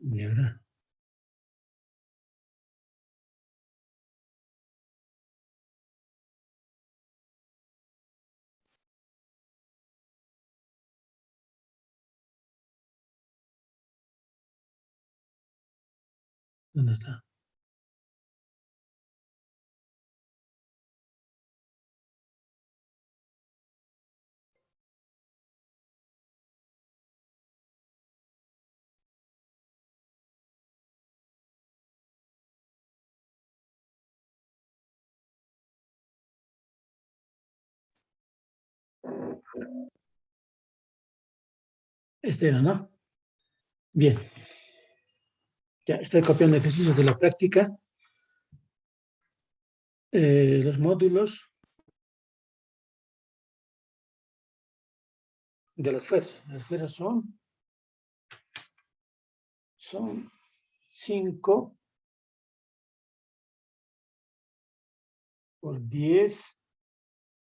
Y ahora. ¿Dónde está? Este era, ¿no? Bien. Ya estoy copiando ejercicios de la práctica. Los módulos de las fuerzas. Las fuerzas son 5 por 10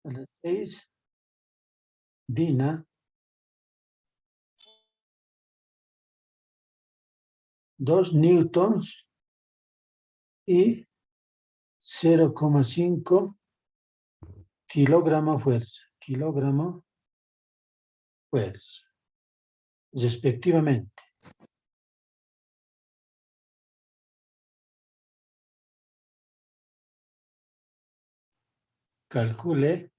a la 6 Dina, 2 newtons y 0,5 kilogramo fuerza, respectivamente. Calcule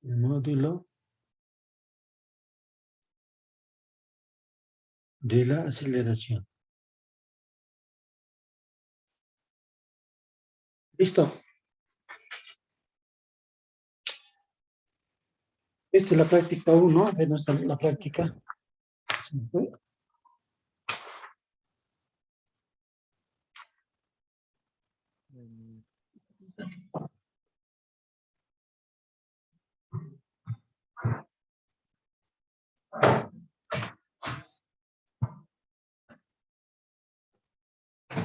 el módulo de la aceleración. ¿Listo? Esta es la práctica 1, de la práctica.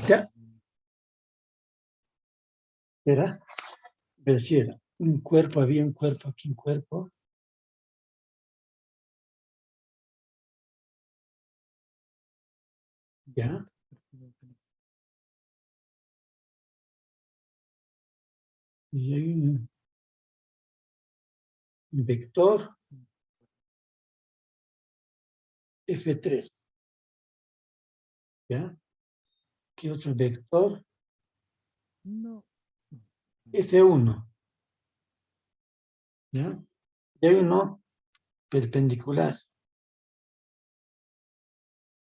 Ya. Era, pero sí era un cuerpo, había un cuerpo aquí, un cuerpo. Ya. Y hay un vector F3. ¿Ya? ¿Qué otro vector? No. F1. ¿Ya? Y hay uno perpendicular.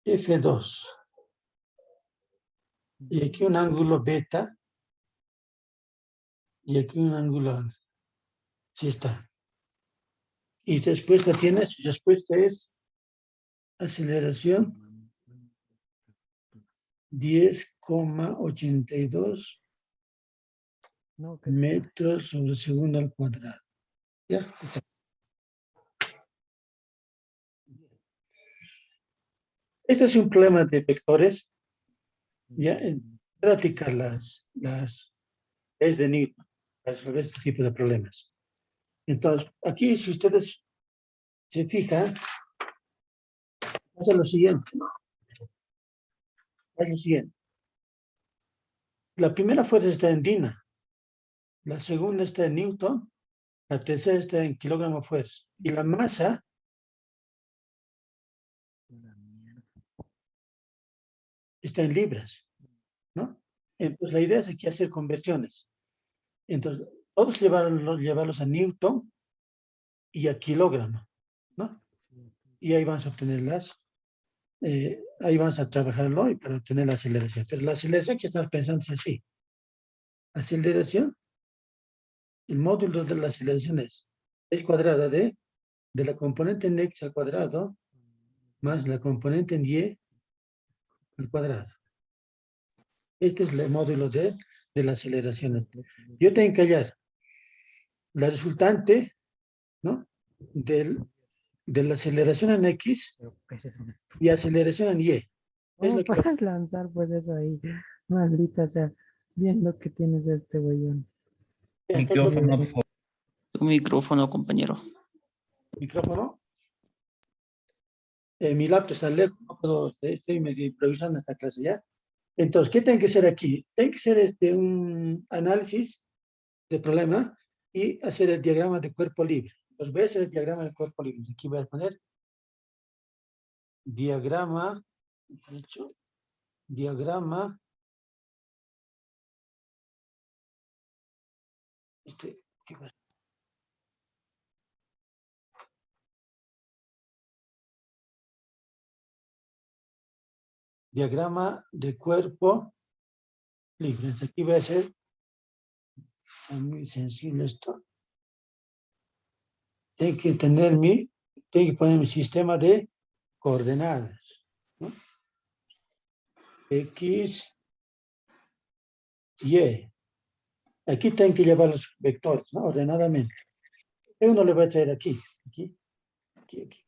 F2. Y aquí un ángulo beta. Y aquí un ángulo alfa. Sí está. Y respuesta tiene, su respuesta es aceleración 10,82 No, metros sobre segundo al cuadrado. ¿Ya? Este es un problema de vectores. Ya, para aplicar las leyes de Newton para resolver este tipo de problemas. Entonces, aquí, si ustedes se fijan, pasa lo siguiente. Pasa lo siguiente. La primera fuerza está en Dina, la segunda está en Newton, la tercera está en kilogramo fuerza. Y la masa está en libras, ¿no? Entonces, la idea es aquí hacer conversiones. Entonces, todos llevarlos a Newton y a kilogramo, ¿no? Y ahí vamos a obtener ahí vamos a trabajarlo y para obtener la aceleración. Pero la aceleración que estamos pensando es así. Aceleración, el módulo de la aceleración es el cuadrado de la componente en x al cuadrado más la componente en y al cuadrado. Este es el módulo de la aceleración. Yo tengo que hallar la resultante, ¿no? De la aceleración en x y aceleración en y. Es ¿Cómo lo que puedes lanzar pues eso ahí? Maldita sea. Bien lo que tienes este güeyón. entonces, Micrófono, compañero. Micrófono. Mi laptop está lejos, no puedo, estoy medio improvisando esta clase ya. Entonces, ¿qué tiene que ser aquí? Tiene que ser un análisis del problema y hacer el diagrama de cuerpo libre. Entonces, voy a hacer el diagrama de cuerpo libre. Aquí voy a poner diagrama, diagrama, ¿qué va? Diagrama de cuerpo libre. Entonces, aquí voy a hacer, es muy sensible esto. Tengo que tengo que poner mi sistema de coordenadas, ¿no? X, Y. Aquí tengo que llevar los vectores, ¿no? Ordenadamente. Uno le voy a traer aquí, aquí, aquí, aquí.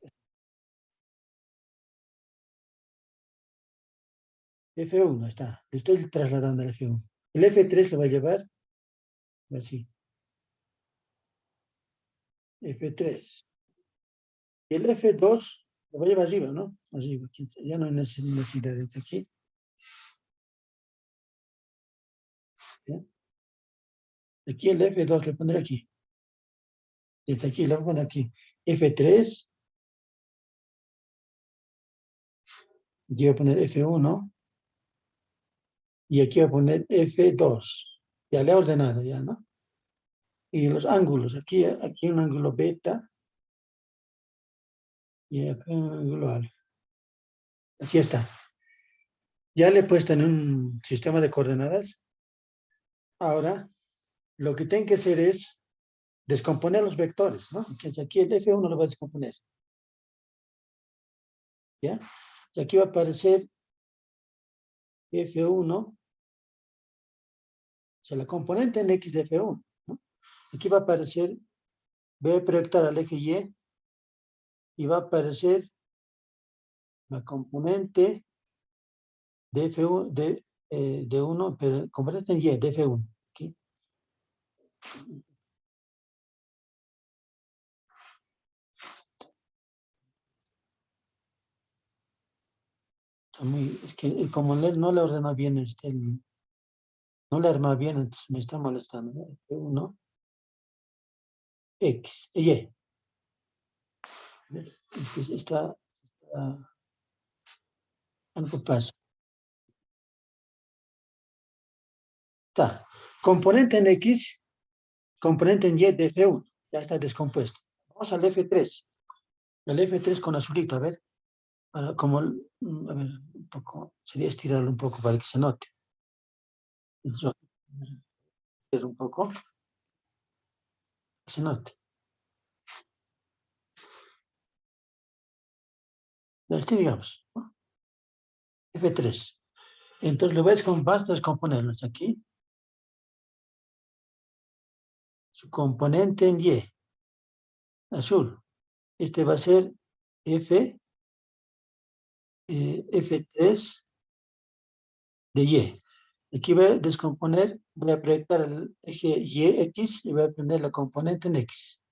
F1 está. Le estoy trasladando al F1. El F3 lo va a llevar así. F3. Y el F2 lo va a llevar arriba, ¿no? Arriba. Ya no hay necesidad de aquí. ¿Ya? Aquí el F2 lo pondré aquí. Desde aquí lo pongo aquí. F3. Aquí voy a poner F1. Y aquí voy a poner F2. Ya le he ordenado, ya, ¿no? Y los ángulos. Aquí un ángulo beta. Y acá un ángulo alfa. Así está. Ya le he puesto en un sistema de coordenadas. Ahora, lo que tengo que hacer es descomponer los vectores, ¿no? Aquí el F1 lo va a descomponer. ¿Ya? Y aquí va a aparecer F1, o sea, la componente en X de F1, ¿no? Aquí va a aparecer, voy a proyectar al eje y va a aparecer la componente de F1, de 1, pero componente en Y de F1. ¿Okay? Es que como no le ordena bien no le arma bien, entonces me está molestando, ¿no? F1, X, Y. ¿Ves? Está algo pasa. Está. Componente en X, componente en Y de F1. Ya está descompuesto. Vamos al F3. El F3 con azulito, a ver. Como, a ver, un poco, sería estirarlo un poco para que se note. Eso, es un poco, que se note. Aquí digamos, ¿no? F3. Entonces lo ves con basta descomponerlos aquí. Su componente en Y, azul. Este va a ser F3 de Y. Aquí voy a descomponer, voy a proyectar el eje Y, X y voy a poner la componente en X.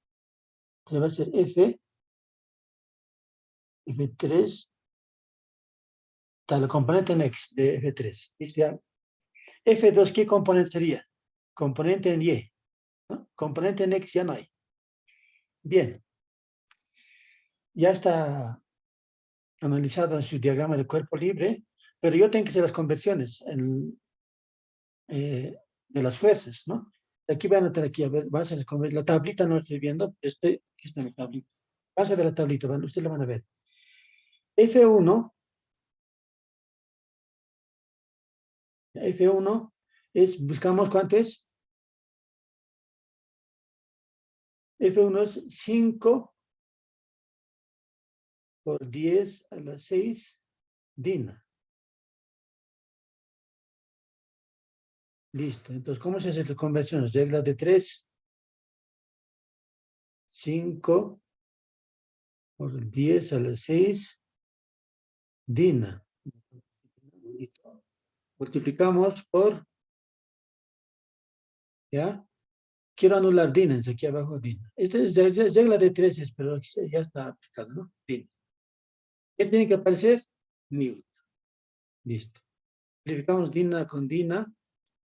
Entonces va a ser F3, está la componente en X de F3. ¿Listo? F2, ¿qué componente sería? Componente en Y, ¿no? Componente en X ya no hay. Bien, ya está analizado en su diagrama de cuerpo libre, pero yo tengo que hacer las conversiones de las fuerzas, ¿no? Aquí voy a anotar aquí, a ver, vas a ver, la tablita no la estoy viendo, aquí está mi tablita. Vas a ver la tablita, ustedes la van a ver. F1 es, buscamos cuánto es. F1 es 5 por 10 a la 6 DINA. Listo. Entonces, ¿cómo se hacen las conversiones? Regla de 3. 5 por 10 a la 6 DINA. Multiplicamos por, ¿ya? quiero anular DIN, aquí abajo DIN. Esta es regla de 3, pero ya está aplicado, ¿no? DIN. ¿Qué tiene que aparecer? Newton. Listo. Simplificamos DIN con DIN,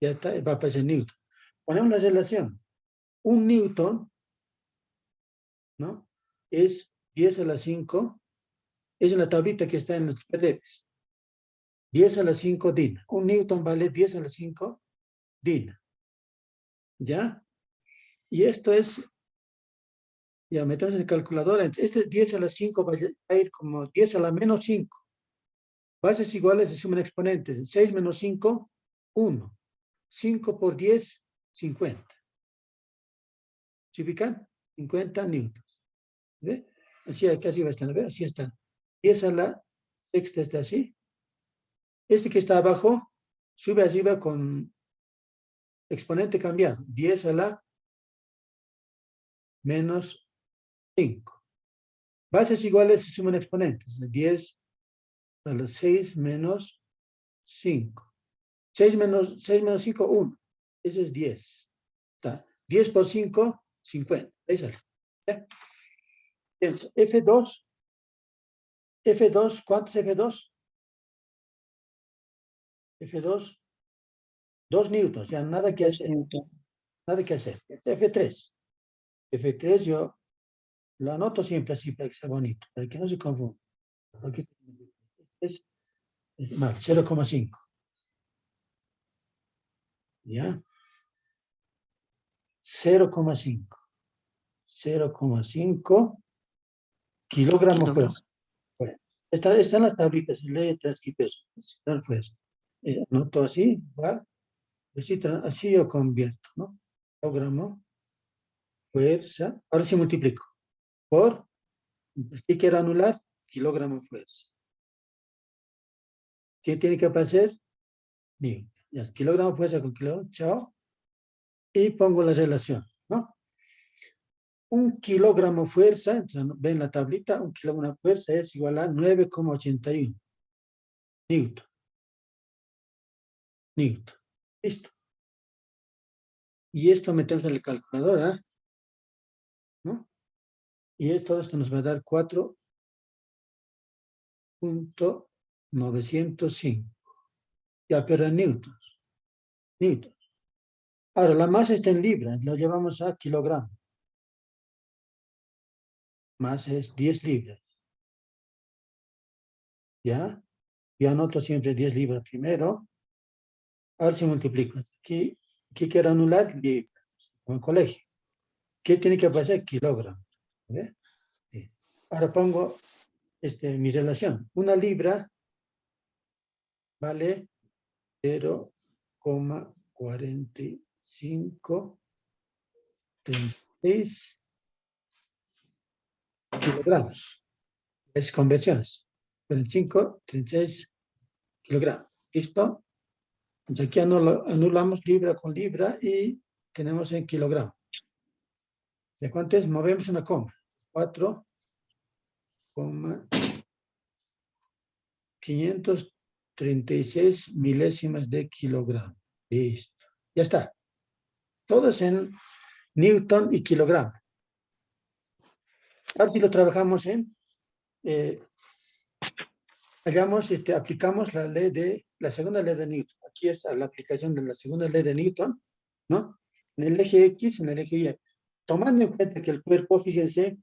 ya está, va a aparecer Newton. Ponemos la relación. Un Newton, ¿no? Es 10 a la 5, es la tablita que está en los PDFs. 10 a la 5 DIN. Un Newton vale 10 a la 5 DIN. ¿Ya? Y esto es, ya metemos en calculadora, este 10 a la 5 va a ir como 10 a la menos 5. Bases iguales se suman exponentes. 6 menos 5, 1. 5 por 10, 50. ¿Se ubican? 50 newtons. ¿Ve? Así va a estar, ¿ve? Así está. 10 a la sexta está así. Este que está abajo, sube arriba con exponente cambiado. 10 a la menos 5. Bases iguales se suman exponentes. 10 a la 6 menos 5. 6 menos 5, 1. Ese es 10. Está. 10 por 5, 50. Ahí sale. ¿Ya? F2. F2, ¿cuánto es F2? F2, 2 newtons. Ya nada que hacer. Nada que hacer. F3. F3 yo lo anoto siempre así para que sea bonito, para que no se confunda. Aquí es mal, 0,5. ¿Ya? 0,5. 0,5 kilogramos fuerza. Bueno, están las tablitas, lee transcrito eso. Fuerza. Anoto así, ¿va? Así yo convierto, ¿no? Kilogramo, fuerza. Ahora sí multiplico. Por, ¿qué quiero anular? Kilogramo fuerza. ¿Qué tiene que aparecer? Newton. Ya, kilogramo fuerza con kilogramo, chao. Y pongo la relación, ¿no? Un kilogramo fuerza, entonces, ven la tablita, un kilogramo fuerza es igual a 9,81 Newton. Newton. Listo. Y esto metemos en la calculadora, ¿no? Y todo esto nos va a dar 4,905. Ya, pero en newtons. Newtons. Ahora, la masa está en libras, lo llevamos a kilogramo. Masa es 10 libras. ¿Ya? Yo anoto siempre 10 libras primero. Ahora si multiplico. Aquí quiero anular libras, como en colegio. ¿Qué tiene que pasar? Kilogramo. ¿Ve? Sí. Ahora pongo mi relación. Una libra vale 0,4536 kilogramos. Es conversiones. 45, 36 kilogramos. ¿Listo? Entonces aquí anulamos libra con libra y tenemos en kilogramo. ¿De cuánto es? Movemos una coma. 4,536 milésimas de kilogramo. Listo. Ya está. Todos en newton y kilogramo. Ahora si lo trabajamos en, aplicamos la segunda ley de Newton. Aquí está la aplicación de la segunda ley de Newton, ¿no? En el eje X, en el eje Y. Tomando en cuenta que el cuerpo, fíjense,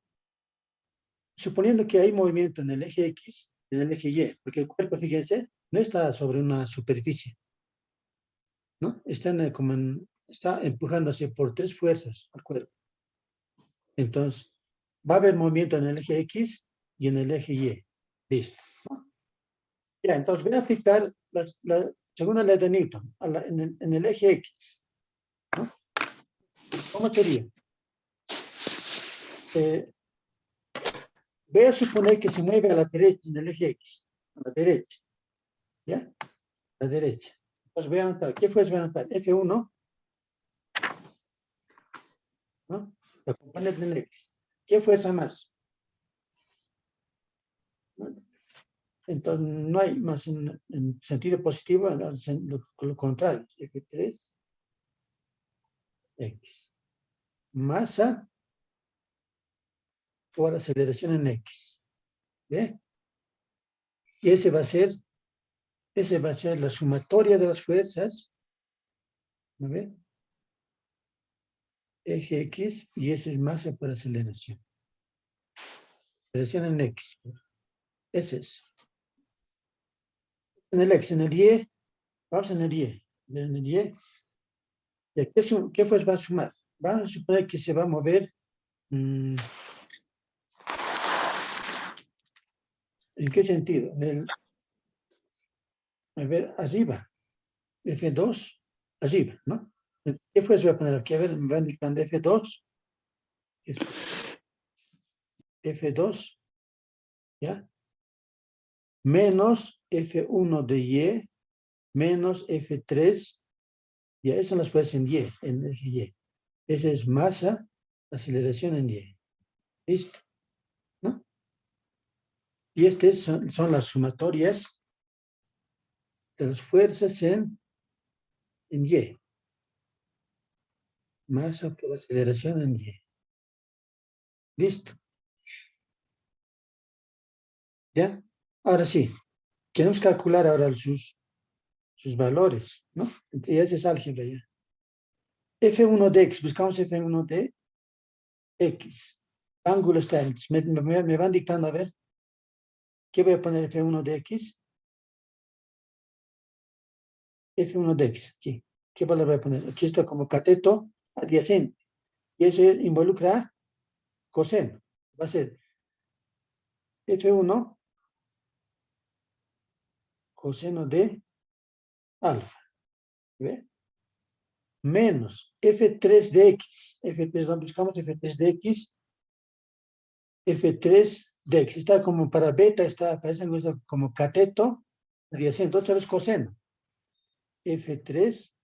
suponiendo que hay movimiento en el eje X, en el eje Y, porque el cuerpo, fíjense, no está sobre una superficie, ¿no? Está empujándose por 3 fuerzas al cuerpo. Entonces, va a haber movimiento en el eje X y en el eje Y. Listo. Ya, entonces voy a aplicar la segunda ley de Newton en el eje X, ¿no? ¿Cómo sería? Voy a suponer que se mueve a la derecha en el eje X, a la derecha, ¿ya? A la derecha. Entonces voy a anotar, ¿qué fuerza voy a anotar? F1, ¿no? La componente del X. ¿Qué fuerza más? ¿No? Entonces no hay más en sentido positivo, lo contrario, F3, X. masa por aceleración en X. ¿Ve? Y ese va a ser la sumatoria de las fuerzas. ¿No ve? Eje X y ese es masa por aceleración. Aceleración en X. Ese es. En el X, en el Y, vamos en el Y. En el Y. ¿Y qué fuerza va a sumar? Vamos a suponer que se va a mover. ¿En qué sentido? A ver, arriba. F2, arriba, ¿no? ¿Qué fuerza voy a poner aquí? A ver, me van indicando F2. F2, ¿ya? Menos F1 de Y, menos F3, ya, esas son las fuerzas en Y, en eje Y. Esa es masa, aceleración en Y. ¿Listo? ¿No? Y estas son las sumatorias de las fuerzas en Y. Masa por aceleración en Y. ¿Listo? ¿Ya? Ahora sí, queremos calcular ahora sus valores, ¿no? Y ese es álgebra ya. F1 de X, buscamos F1 de X. Ángulo está, me van dictando, a ver, ¿qué voy a poner F1 de X? F1 de X, aquí. ¿Qué valor voy a poner? Aquí está como cateto adyacente. Y eso involucra coseno. Va a ser F1 coseno de alfa. ¿Ve? Menos F3 de X. F3, buscamos F3 de X. F3 de X. Está como para beta, parece como cateto adyacente. Otra vez coseno. F3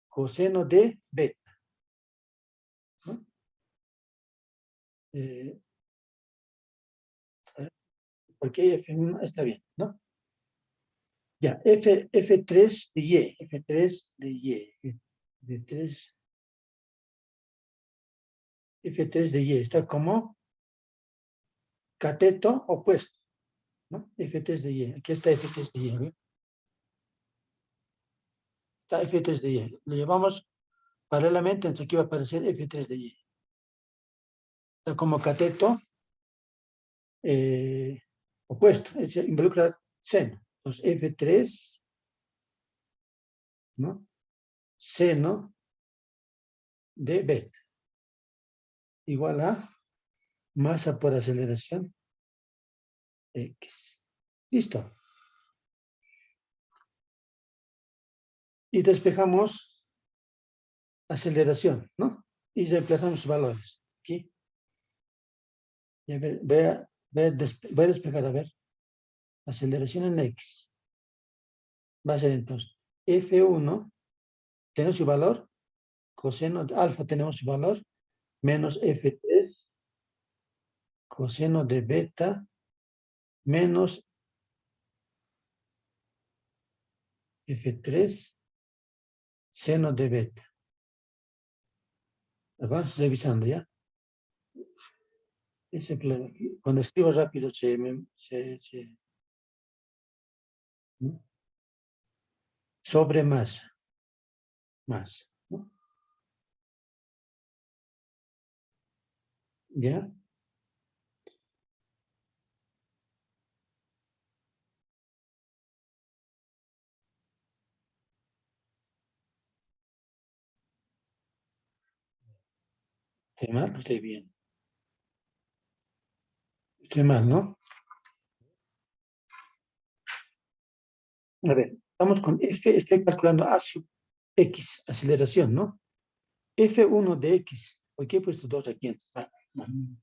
coseno de beta. ¿No? Porque F1 está bien, ¿no? Ya, F3 de Y, F3 de Y, F3, F3 de Y, está como cateto opuesto, ¿no? F3 de Y, aquí está F3 de Y, ¿ve? Está F3 de Y, lo llevamos paralelamente, entonces aquí va a aparecer F3 de Y. Está como cateto opuesto, involucra seno. Entonces F3, ¿no? Seno de beta, igual a masa por aceleración X. Listo. Y despejamos aceleración, ¿no? Y reemplazamos valores. Aquí. Y a ver, voy a despejar, a ver. Aceleración en X. Va a ser entonces F1, tenemos su valor, coseno de alfa tenemos su valor, menos F3, coseno de beta, menos F3, seno de beta. Vamos revisando, ¿ya? Ese problema. Cuando escribo rápido ¿no? Sobre masa. Más. ¿No? ¿Ya? ¿Estoy mal? Estoy bien. Estoy mal, ¿no? A ver, vamos con F, estoy calculando A sub X, aceleración, ¿no? F1 de X. ¿Por qué he puesto 2 aquí? Vamos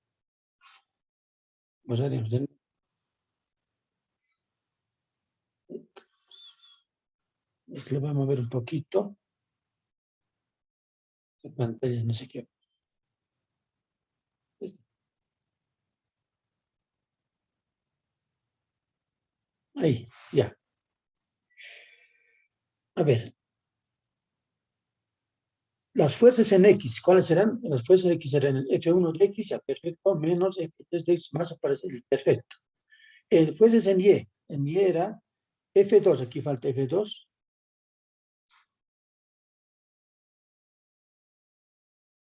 a ver, esto lo voy a mover un poquito. La pantalla, no sé qué. Ahí, ya. A ver. las fuerzas en X, ¿cuáles serán? Las fuerzas en X serán el F1 de X, ya perfecto, menos F3 de X, más aparece el perfecto. El fuerzas en Y era F2, aquí falta F2.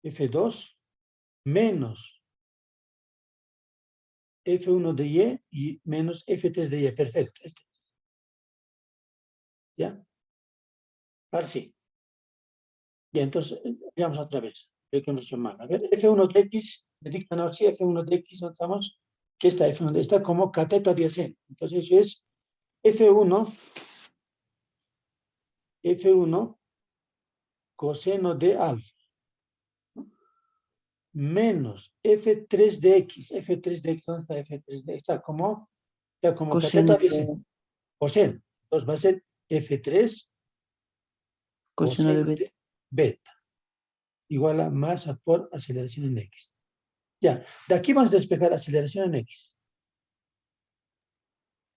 F2 menos F1 de Y menos F3 de Y. Perfecto. ¿Ya? Ahora sí. Ya, entonces, veamos otra vez. Creo que hemos hecho mal. A ver, F1 de X, me dictan ahora sí, F1 de X, ¿dónde estamos? ¿Qué está F1? Está como cateto adyacente. Entonces, eso es F1, F1 coseno de alfa menos F3 de X. F3 de X, ¿dónde está F3 de X? Está como cateto Coseno adyacente. de, Coseno. Entonces va a ser F3 coseno de coseno beta. de beta igual a masa por aceleración en X. Ya, de aquí vamos a despejar aceleración en X.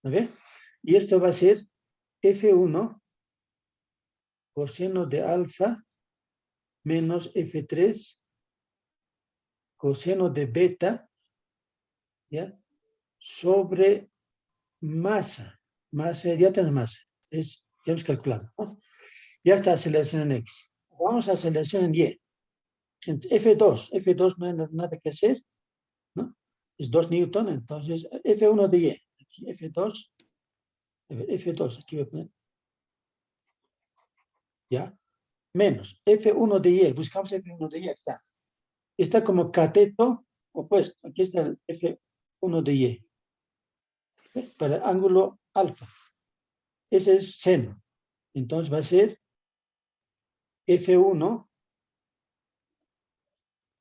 ¿A ver? Y esto va a ser F1 coseno de alfa menos F3 coseno de beta, ¿ya? Sobre masa. Masa, ya tenemos masa. Ya hemos calculado, ¿no? Ya está aceleración en X. Vamos a aceleración en Y. F2 no hay nada que hacer, ¿no? Es 2 newton, entonces F1 de Y. Aquí F2, aquí voy a poner, ¿ya? Menos F1 de Y. Buscamos F1 de Y, aquí está. Está como cateto opuesto. Aquí está el F1 de Y. Para el ángulo alfa. Ese es seno. Entonces va a ser F1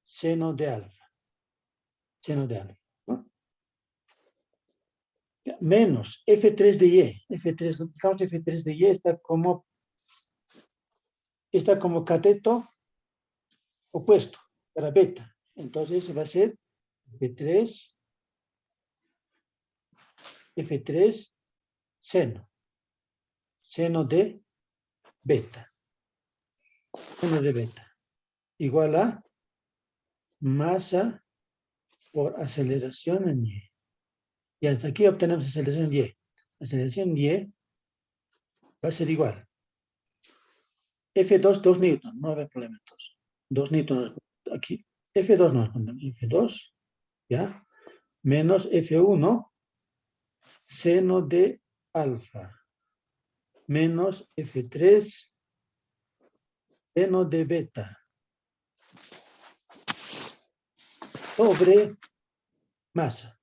seno de alfa. Seno de alfa, ¿no? Menos F3 de Y. F3 de Y está como cateto opuesto para beta. Entonces va a ser F3, F3 seno. Seno de beta. Seno de beta. Igual a masa por aceleración en Y. Y hasta aquí obtenemos aceleración Y. Aceleración Y va a ser igual. F2, 2 newton, no va a haber problema entonces. 2 newton aquí. F2 no respondemos. F2, ¿ya? Menos F1 seno de alfa. Menos F3 seno de beta. Sobre masa.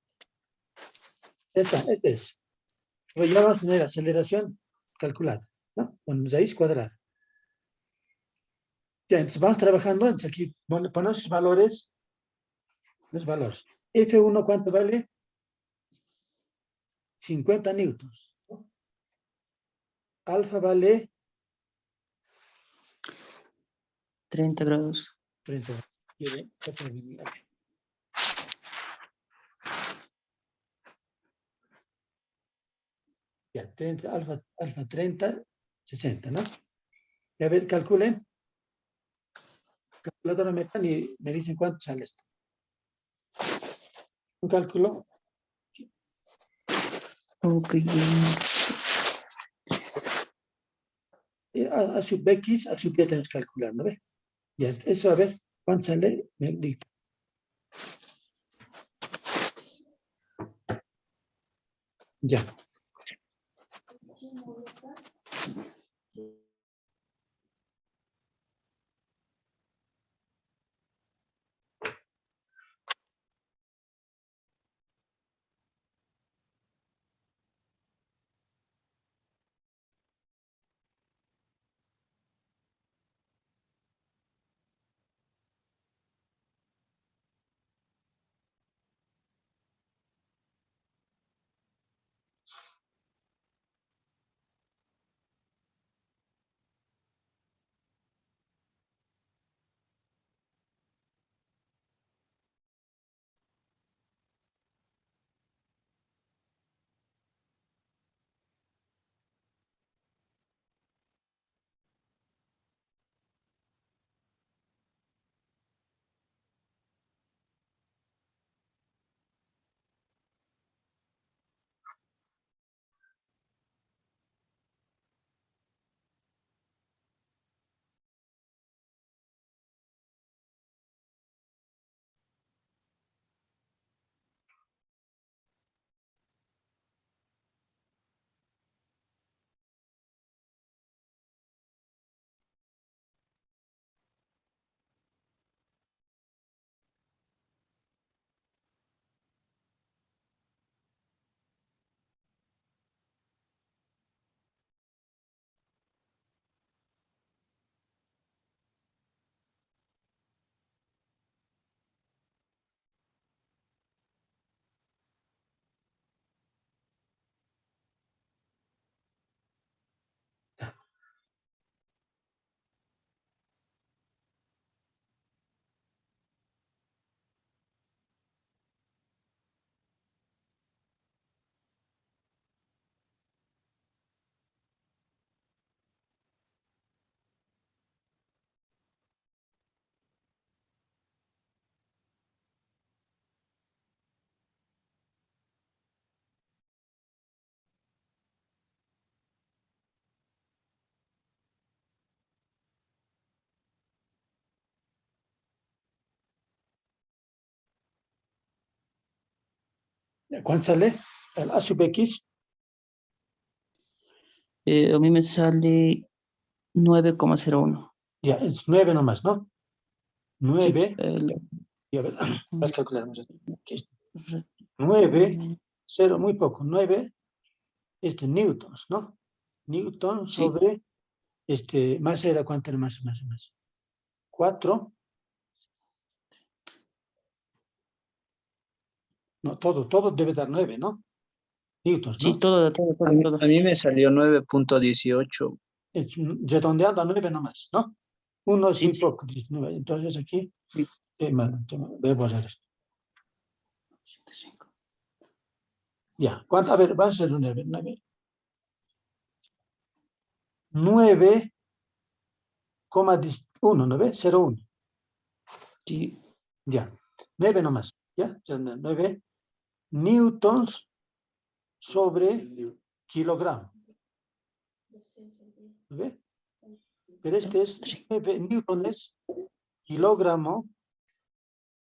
Ya está, este es. Pues ya vamos a tener aceleración calculada, ¿no? Con raíz cuadrada. Ya, entonces vamos trabajando, entonces aquí ponemos los valores. F1, ¿cuánto vale? 50 newtons. ¿No? Alfa vale 30 grados. 30. Ya, 30, alfa 30, 60, ¿no? Y a ver, calculen. Calculadora metan y me dicen cuánto sale esto. Un cálculo. Ok. A sub X, a sub Y tenemos que calcular, ¿no ve? Ya, eso a ver, ¿cuánto sale? Me dicta. Ya. ¿Cuánto sale? El A sub X. A mí me sale 9,01. Ya, es 9 nomás, ¿no? Sí, 9. Y a ver, vas a calcular. Aquí está. 9, 0, muy poco. 9, newtons, ¿no? Newton sí, sobre, masa era cuánto era más. 4. No, todo debe dar 9, ¿no? Newtons, sí, ¿no? todo. A mí me salió 9,18. Redondeando a 9 nomás, ¿no? 1 es muy Sí, poco, 19. Entonces aquí, sí. voy a borrar esto. 85. Ya, ¿cuánto? A ver, vas a redondear, 9,1, ¿no ves? 0,1. Sí, Ya, 9 nomás, ¿ya? 9 newtons sobre kilogramo. ¿Lo ve? Pero este es 9 newtones kilogramo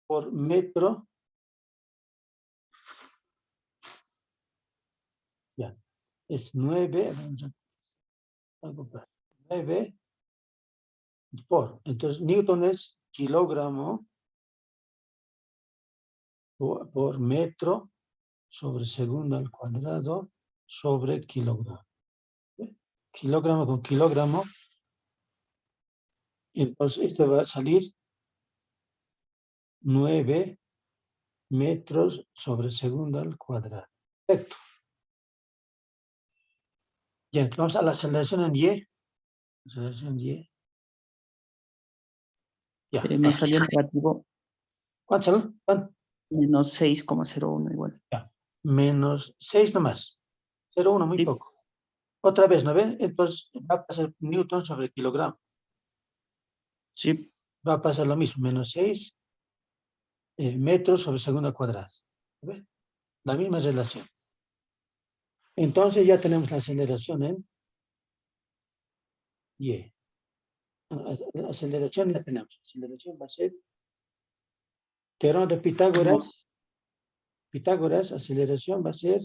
por metro. Ya, es 9, vamos a 9 por, entonces newton es kilogramo por metro sobre segundo al cuadrado sobre kilogramo. ¿Ve? Kilogramo con kilogramo. Y entonces este va a salir 9 metros sobre segundo al cuadrado. Perfecto. Ya, vamos a la aceleración en Y. Aceleración Y. Ya. me salió negativo ¿Cuánto sale? ¿Cuánto? menos 6,01 igual. Ya. Menos 6 nomás. 0,1 muy Sí, poco. Otra vez, ¿no ven? Entonces va a pasar newton sobre kilogramo. sí, Va a pasar lo mismo. Menos 6 metros sobre segundo al cuadrado. ¿Ve? La misma relación. Entonces ya tenemos la aceleración en Y. La aceleración ya tenemos. La aceleración va a ser teorema de Pitágoras. Pitágoras, aceleración va a ser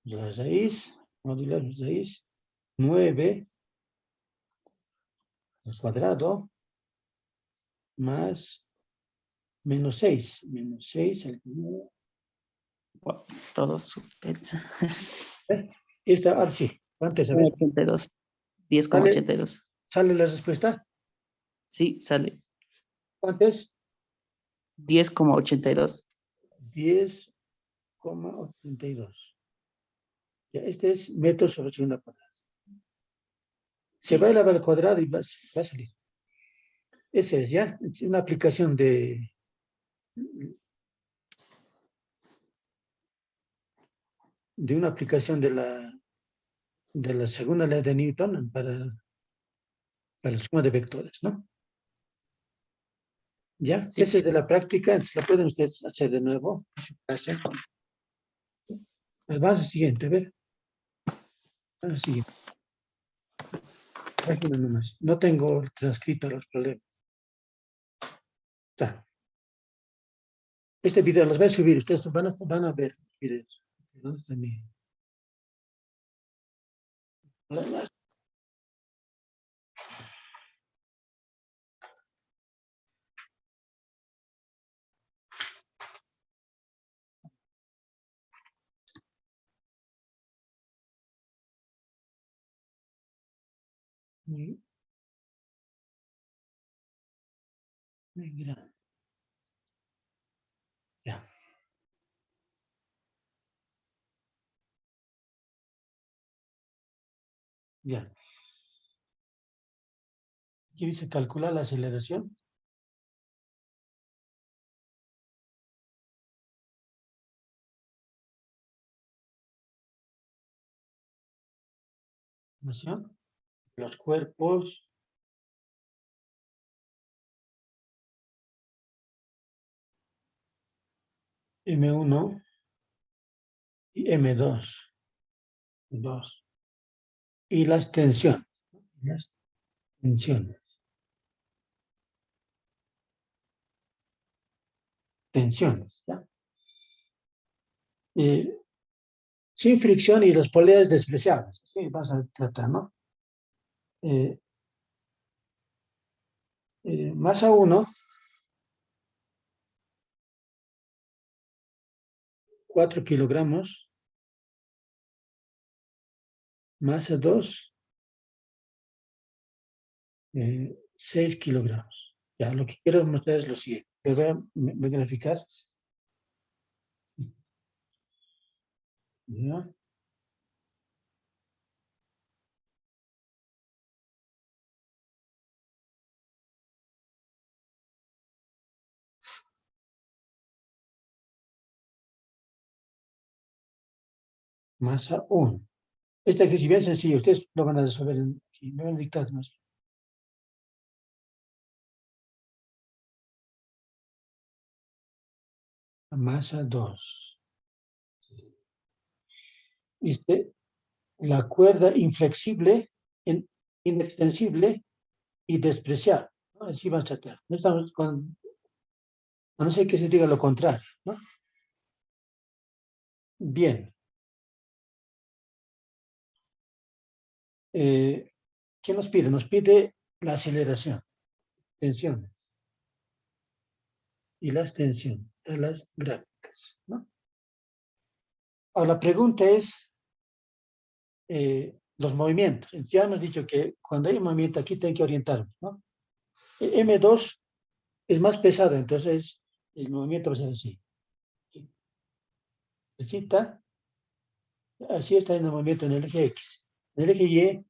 la raíz, modular raíz, 9 al cuadrado más menos 6. Menos 6 al cuadrado. wow, todo súper. Esta, ahora sí. ¿Cuánto es? A ver. 82. ¿Sale, 10,82. sale la respuesta? Sí, sale ¿Cuánto es? 10,82. 10,82. Ya, este es metros sobre segundo al cuadrado. Se Sí, va a elevar al cuadrado y va a salir. Ese es, ¿ya? Es una aplicación de una aplicación de la segunda ley de Newton para la suma de vectores, ¿no? ¿Ya? sí. Esa es de la práctica, entonces la pueden ustedes hacer de nuevo en su casa. Vamos al siguiente, a ver. Vamos al siguiente. Página nomás. No tengo transcrito los problemas. Está. Este video los voy a subir, ustedes van a ver los videos. ¿Dónde está mi? Mira. Ya. Ya. Aquí dice calcular la aceleración. Los cuerpos M1 y M2. Y las tensiones. Las tensiones. Tensiones, ¿ya? sin fricción y las poleas despreciables. Sí, vas a tratar, ¿no? Masa 1, 4 kilogramos. Masa 2, 6 kilogramos. Ya, lo que quiero mostrar es lo siguiente. Voy a graficar. Ya. Masa 1. Este ejercicio es bien sencillo. Ustedes lo van a resolver aquí. Me van a dictar más. Masa 2. La cuerda inflexible, inextensible y despreciable, ¿no? Así va a tratar. No estamos a no ser que se diga lo contrario, ¿no? Bien. ¿Qué nos pide? Nos pide la aceleración, tensiones y las tensiones, las gráficas, ¿no? Ahora, la pregunta es los movimientos. Ya hemos dicho que cuando hay movimiento aquí tienen que orientarnos, ¿no? M2 es más pesado, entonces el movimiento va a ser así. Flechita, así está en el movimiento en el eje X. En el eje Y,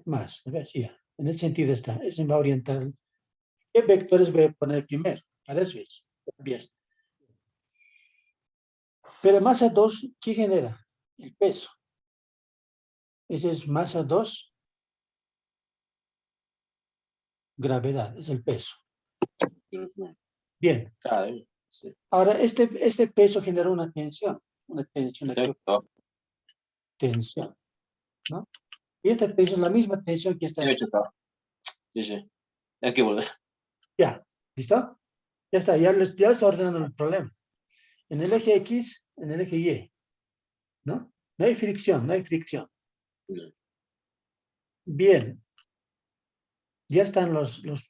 más, así, en ese sentido está, eso me va a orientar. ¿Qué vectores voy a poner primero? Para eso es. Bien. Pero masa 2, ¿qué genera? El peso. Ese es masa 2, gravedad, es el peso. Bien. Ahora, este peso genera una tensión aquí. Tensión, ¿no? Y esta tensión es la misma tensión que está aquí. Sí. Hay que volver. Ya, ¿listo? Ya está, ya está ordenando el problema. En el eje X, en el eje Y, ¿no? No hay fricción, no hay fricción. Bien. Ya están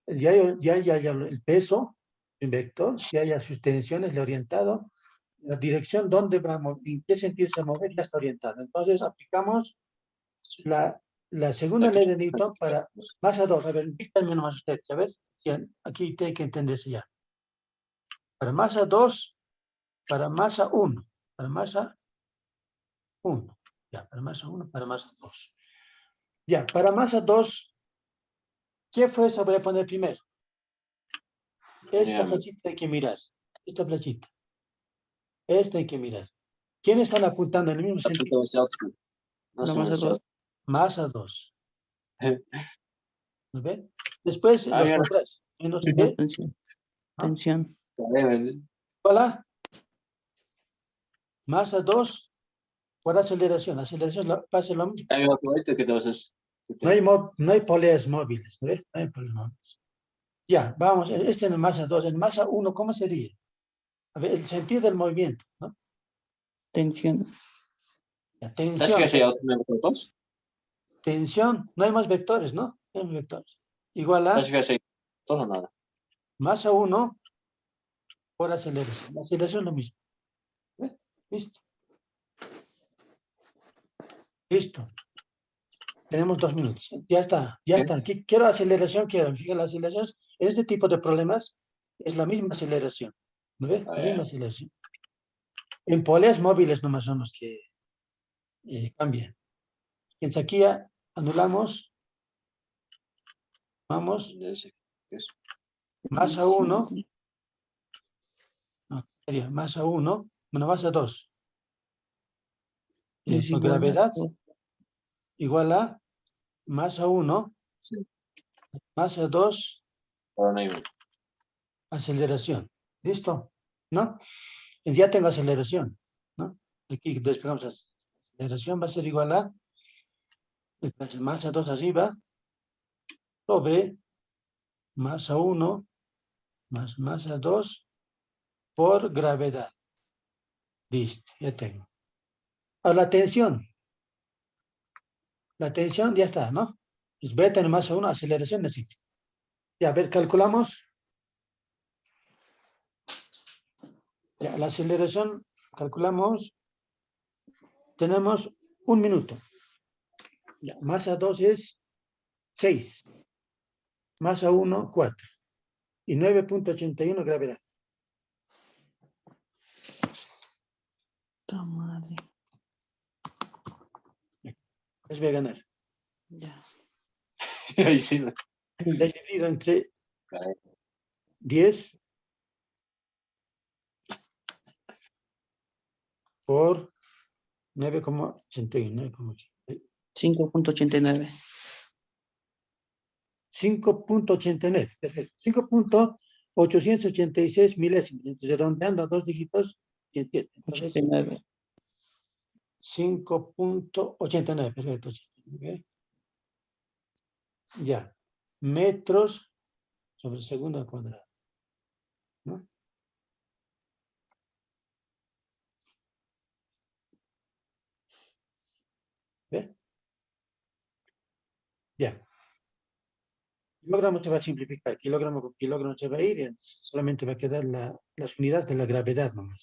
ya el peso, el vector, ya hay sus tensiones, le orientado, la dirección, dónde vamos, en qué sentido se mover, ya está orientado. Entonces aplicamos la segunda ley de Newton para masa 2. A ver, díganme nomás ustedes, a ver, aquí tiene que entenderse ya. Para masa 2, para masa 1, para masa 1. Ya, para masa 1, para masa 2. Ya, para masa 2, ¿qué fuerza voy a poner primero? Esta flechita hay que mirar. Esta flechita. Esta hay que mirar. ¿Quiénes están apuntando en el mismo sentido? La masa 2. Masa 2. ¿No ven? Después los contras. Menos No, T. tensión. Hola. Masa 2 por aceleración. Aceleración pasa lo mismo. No hay poleas móviles. ¿No ves? No hay poleas móviles. Ya, vamos. Este es el masa 2. En masa 1, ¿cómo sería? A ver, el sentido del movimiento, ¿no? Tensión. La tensión. Tensión. No hay más vectores, ¿no? No hay más vectores. Igual a masa 1 por aceleración. La aceleración es lo mismo. ¿Ves? Listo. Listo. Tenemos 2 minutos. Ya está, ya está. Aquí quiero aceleración, Fíjate, la aceleración en este tipo de problemas es la misma aceleración. ¿No ves? La misma aceleración. En poleas móviles nomás son los que cambian. Entonces aquí ya anulamos. Vamos. Masa 1. No, sería masa 1. Bueno, masa 2. Por gravedad igual a masa 1. Masa 2. Aceleración. ¿Listo? ¿No? Ya tengo aceleración, ¿no? Aquí despegamos aceleración va a ser igual a masa 2 arriba sobre masa 1 más masa 2 por gravedad. Listo, ya tengo. Ahora la tensión. La tensión ya está, ¿no? Pues beta en masa 1, aceleración así. Ya, a ver, calculamos. Ya, la aceleración, calculamos. Tenemos 1 minuto. Ya, masa 2 es 6. Masa 1, 4. Y 9.81 gravedad. Puta madre. Les voy a ganar. Ya. Ahí sí. Les divido entre 10 por 9,81. 5.89. 5.89. Perfecto. 5.886 milésimos. Entonces, redondeando a 2 dígitos, 87. Entonces, 89. 5.89. Perfecto. ¿Okay? Ya. Metros sobre segundo al cuadrado. ¿No? ¿Ve? Ya. Kilogramo se va a simplificar. Kilogramo con kilogramo se va a ir y solamente va a quedar las unidades de la gravedad nomás.